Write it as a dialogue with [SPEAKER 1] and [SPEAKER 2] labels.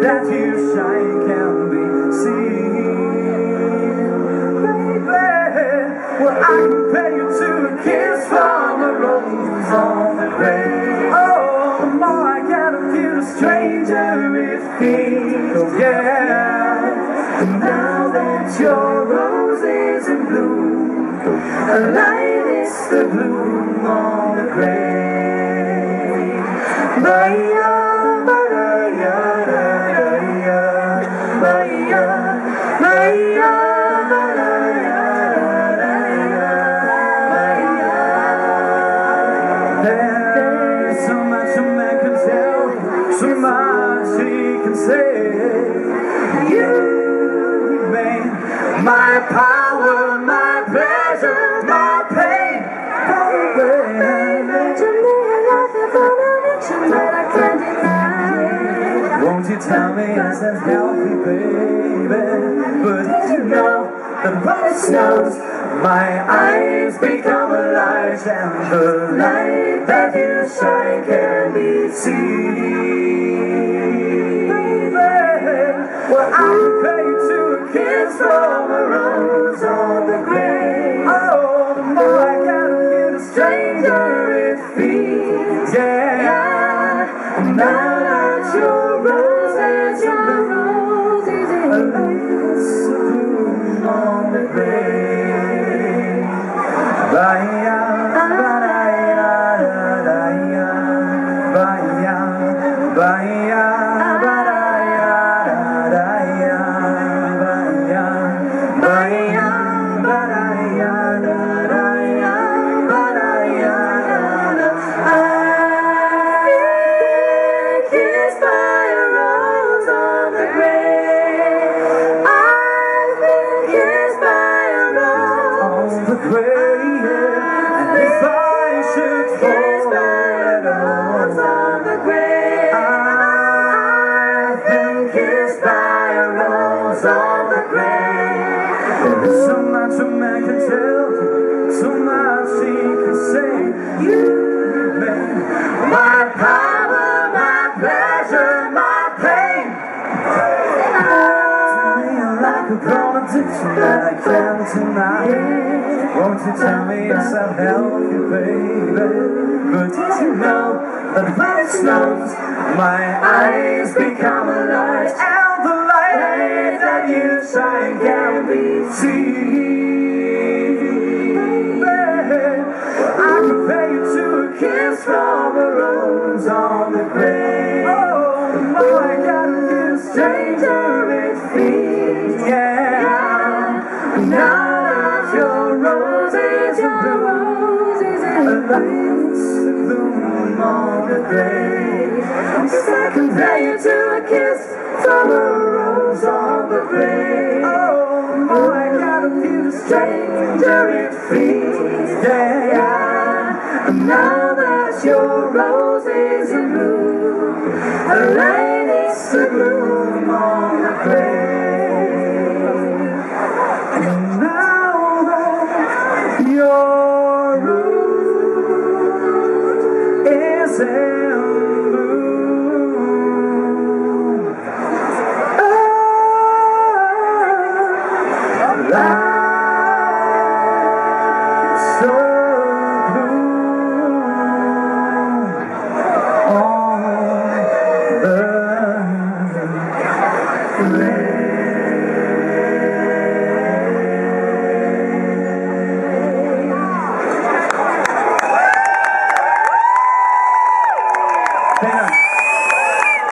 [SPEAKER 1] that you shine can be seen, baby. Well, I compare you to a kiss from a rose on the grave. Oh, the more I get of you, the stranger it feels, yeah. And now that your rose is in bloom, a light is the bloom on the grave. Maria, Maria, Maria, Maria, Maria, Maria. There's so much a man can tell, so much he can say. You remain my power, my pleasure, my pain. Won't you tell me is that healthy, baby? But you know that when it snows, my eyes become alive, and the light that you shine can be seen, baby. Well, I compare you to a kiss from a rose on the grave. Oh, the more I get of you, the stranger it feels, yeah. And now that your rose is in bloom, a light bloom on the grave. Baya, baya, baya, baya, baya, so much a man can tell, so much he can say. You remain my power, my pleasure, my pain. To me you're like a contradiction that I can't deny. Won't you tell me yes I'll help you, baby? But did you know that when it snows, my eyes become alive, and the light that you shine can be seen, baby. I compare you to a kiss from a rose on the grave. Oh, the more I got of you, the stranger it feels, yeah. Now that your rose is in bloom, a light's the bloom on the grave. So I compare you to a kiss from a rose on the grave. Oh, the more I got of you, the stranger it feels, yeah. And now that your rose is in bloom, a light is the bloom on the grave. And now that your rose is in bloom, lights so bloom on the grave. Thank you.